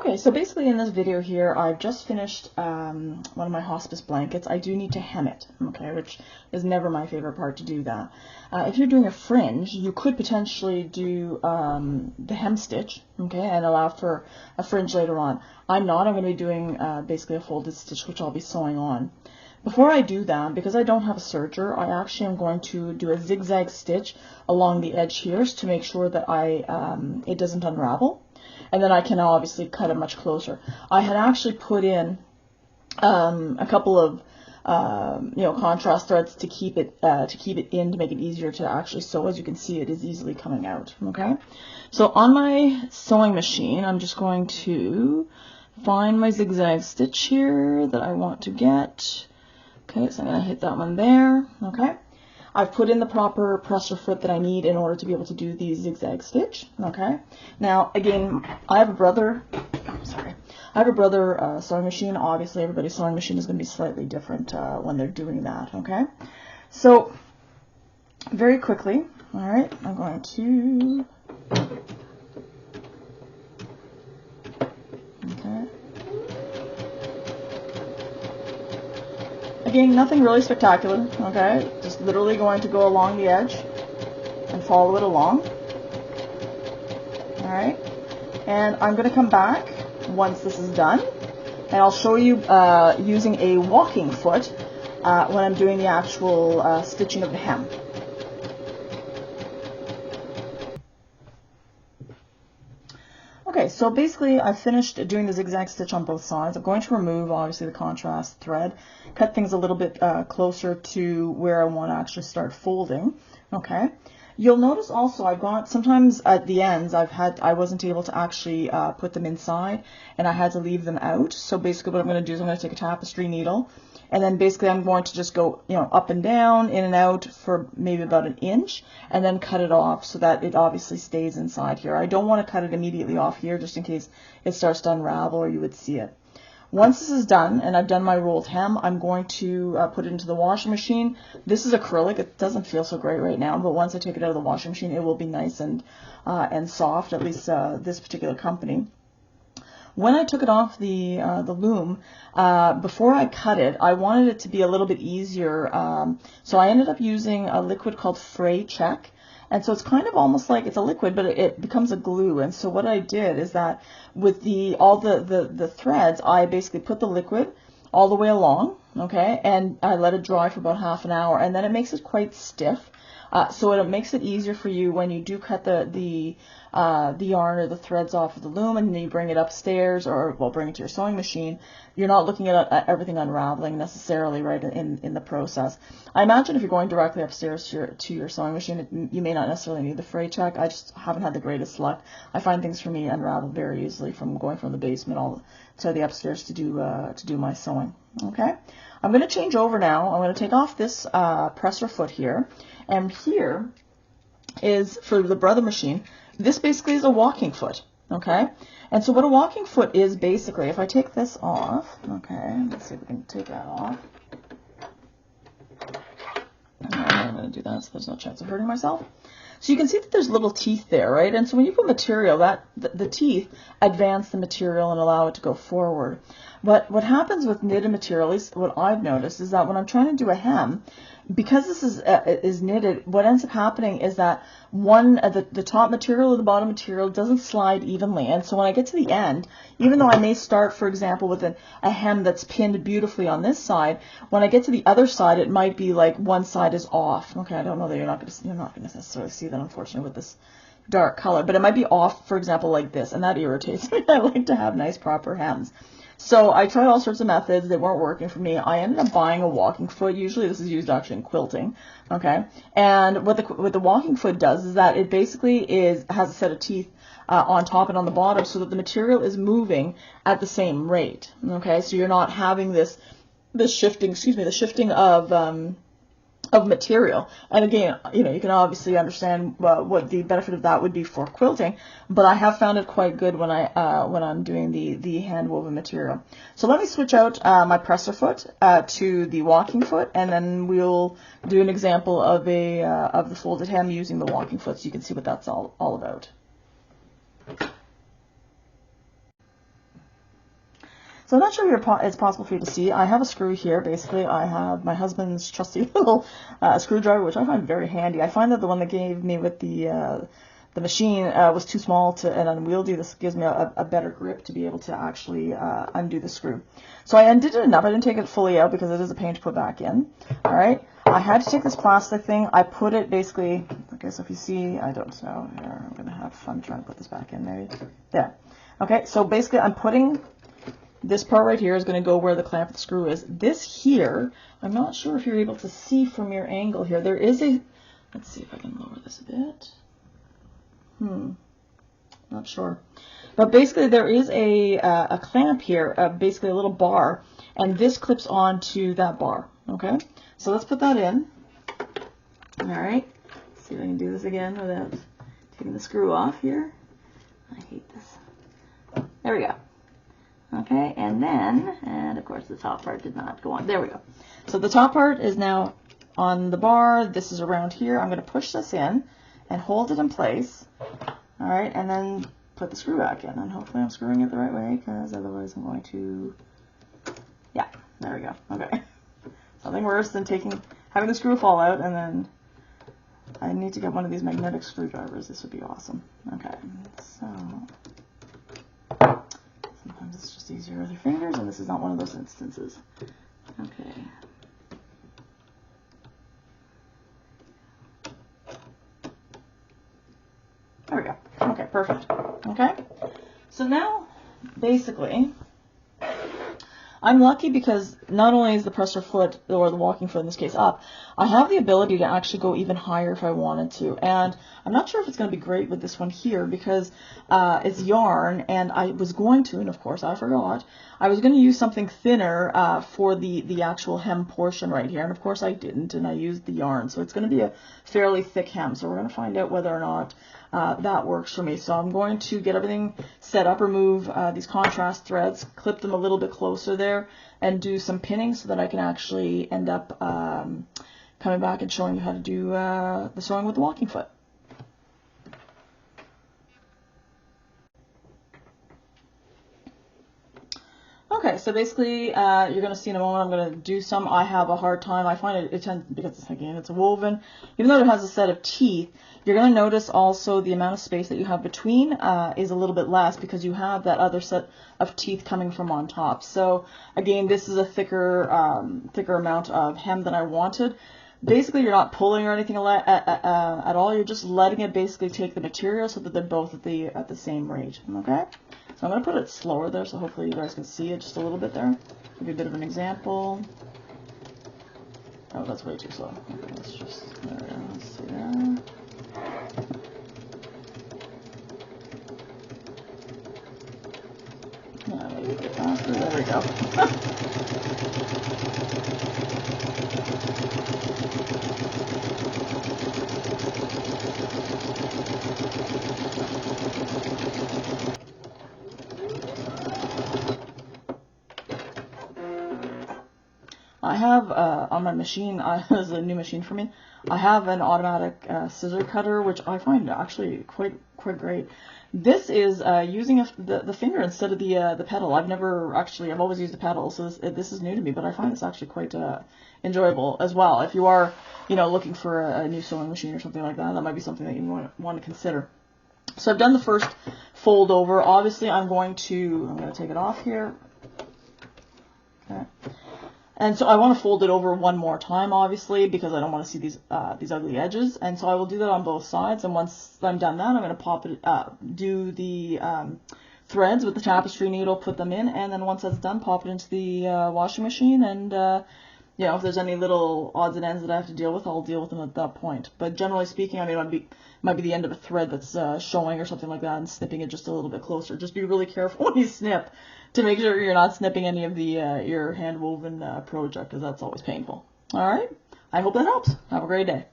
Okay, so basically in this video here, I've just finished one of my hospice blankets. I do need to hem it, okay, which is never my favorite part to do that. If you're doing a fringe, you could potentially do the hem stitch, okay, and allow for a fringe later on. I'm not. I'm going to be doing basically a folded stitch, which I'll be sewing on. Before I do that, because I don't have a serger, I actually am going to do a zigzag stitch along the edge here to make sure that it doesn't unravel. And then I can obviously cut it much closer. I had actually put in a couple of contrast threads to keep it in, to make it easier to actually sew. As you can see, it is easily coming out. Okay, so on my sewing machine, I'm just going to find my zigzag stitch here that I want to get. Okay, so I'm going to hit that one there. Okay. I've put in the proper presser foot that I need in order to be able to do the zigzag stitch. Okay. Now, again, I have a brother sewing machine. Obviously, everybody's sewing machine is going to be slightly different when they're doing that. Okay. So, very quickly, all right, I'm going to. Okay. Again, nothing really spectacular, okay? Just literally going to go along the edge and follow it along. Alright? And I'm going to come back once this is done, and I'll show you using a walking foot when I'm doing the actual stitching of the hem. Okay, so basically I've finished doing the zigzag stitch on both sides. I'm going to remove, obviously, the contrast thread, cut things a little bit closer to where I want to actually start folding. Okay, you'll notice also I've got, sometimes at the ends I wasn't able to actually put them inside, and I had to leave them out. So basically what I'm going to do is I'm going to take a tapestry needle, and then basically I'm going to just go, up and down, in and out for maybe about an inch, and then cut it off so that it obviously stays inside here. I don't want to cut it immediately off here just in case it starts to unravel or you would see it. Once this is done, and I've done my rolled hem, I'm going to put it into the washing machine. This is acrylic. It doesn't feel so great right now, but once I take it out of the washing machine, it will be nice and soft, at least this particular company. When I took it off the loom, before I cut it, I wanted it to be a little bit easier, so I ended up using a liquid called Fray Check. And so it's kind of almost like it's a liquid, but it becomes a glue. And so what I did is that with all the threads, I basically put the liquid all the way along, okay, and I let it dry for about half an hour, and then it makes it quite stiff. So it makes it easier for you when you do cut the yarn or the threads off of the loom, and then you bring it upstairs, or bring it to your sewing machine. You're not looking at everything unraveling necessarily right in the process. I imagine if you're going directly upstairs to your sewing machine, you may not necessarily need the fray check. I just haven't had the greatest luck. I find things for me unravel very easily from going from the basement all to the upstairs to do my sewing. Okay, I'm going to change over now. I'm going to take off this presser foot here, and here is for the brother machine. This basically is a walking foot, okay? And so what a walking foot is basically, if I take this off, okay, let's see if we can take that off. I'm going to do that so there's no chance of hurting myself. So you can see that there's little teeth there, right? And so when you put material, the teeth advance the material and allow it to go forward. But what happens with knitted material, at least what I've noticed, is that when I'm trying to do a hem, because this is knitted, what ends up happening is that the top material or the bottom material doesn't slide evenly. And so when I get to the end, even though I may start, for example, with a hem that's pinned beautifully on this side, when I get to the other side, it might be like one side is off. Okay, I don't know that you're not going to necessarily see that, unfortunately, with this dark color, but it might be off, for example, like this, and that irritates me. I like to have nice proper hems. So I tried all sorts of methods that weren't working for me. I ended up buying a walking foot. Usually this is used actually in quilting, okay? And what the walking foot does is that it basically has a set of teeth on top and on the bottom, so that the material is moving at the same rate, okay? So you're not having the shifting of material. And again, you can obviously understand what the benefit of that would be for quilting, but I have found it quite good when I'm doing the hand woven material. So let me switch out my presser foot to the walking foot, and then we'll do an example of the folded hem using the walking foot, so you can see what that's all about. So I'm not sure if it's possible for you to see. I have a screw here. Basically, I have my husband's trusty little screwdriver, which I find very handy. I find that the one that gave me with the machine was too small and unwieldy. This gives me a better grip to be able to actually undo the screw. So I undid it enough. I didn't take it fully out because it is a pain to put back in. All right. I had to take this plastic thing. I put it basically, okay, so if you see, I don't know, here, I'm going to have fun trying to put this back in maybe. There. Okay, so basically I'm putting this part right here is going to go where the clamp of the screw is. This here, I'm not sure if you're able to see from your angle here. There is a, let's see if I can lower this a bit. Not sure. But basically there is a clamp here, basically a little bar, and this clips onto that bar. Okay, so let's put that in. All right, let's see if I can do this again without taking the screw off here. I hate this. There we go. Okay, and of course the top part did not go on. There we go. So the top part is now on the bar. This is around here. I'm going to push this in and hold it in place. All right, and then put the screw back in. And hopefully I'm screwing it the right way, because otherwise I'm going to, yeah, there we go. Okay. Nothing worse than having the screw fall out, and then I need to get one of these magnetic screwdrivers. This would be awesome. Okay, so sometimes it's just easier with your fingers, and this is not one of those instances. Okay. There we go. Okay, perfect. Okay, so now basically I'm lucky because not only is the presser foot, or the walking foot in this case, up, I have the ability to actually go even higher if I wanted to. And I'm not sure if it's going to be great with this one here because it's yarn, and I was going to, and of course I forgot, I was going to use something thinner for the actual hem portion right here. And of course I didn't, and I used the yarn. So it's going to be a fairly thick hem. So we're going to find out whether or not that works for me. So I'm going to get everything set up, remove these contrast threads, clip them a little bit closer there, and do some pinning so that I can actually end up coming back and showing you how to do the sewing with the walking foot. Okay, so basically, you're going to see in a moment, I'm going to do some. I have a hard time. I find it tends, because again, it's a woven, even though it has a set of teeth, you're going to notice also the amount of space that you have between is a little bit less because you have that other set of teeth coming from on top. So again, this is a thicker amount of hem than I wanted. Basically, you're not pulling or anything at all. You're just letting it basically take the material so that they're both at the same rate. Okay. So I'm going to put it slower there, so hopefully you guys can see it just a little bit there. Give you a bit of an example. Oh, that's way too slow. Okay, let's just, there we go, let's see there. Yeah, maybe a bit faster, there we go. I have on my machine, this is a new machine for me, I have an automatic scissor cutter, which I find actually quite great. This is using the finger instead of the pedal. I've always used the pedal, so this is new to me, but I find this actually quite enjoyable as well. If you are, looking for a new sewing machine or something like that, that might be something that you want to consider. So I've done the first fold over. Obviously, I'm going to take it off here. Okay. And so I want to fold it over one more time, obviously, because I don't want to see these ugly edges. And so I will do that on both sides. And once I'm done that, I'm going to pop it, do the threads with the tapestry needle, put them in, and then once that's done, pop it into the washing machine. And if there's any little odds and ends that I have to deal with, I'll deal with them at that point. But generally speaking, I mean, it might be the end of a thread that's showing or something like that, and snipping it just a little bit closer. Just be really careful when you snip, to make sure you're not snipping any of the your hand woven project, because that's always painful. All right, I hope that helps. Have a great day.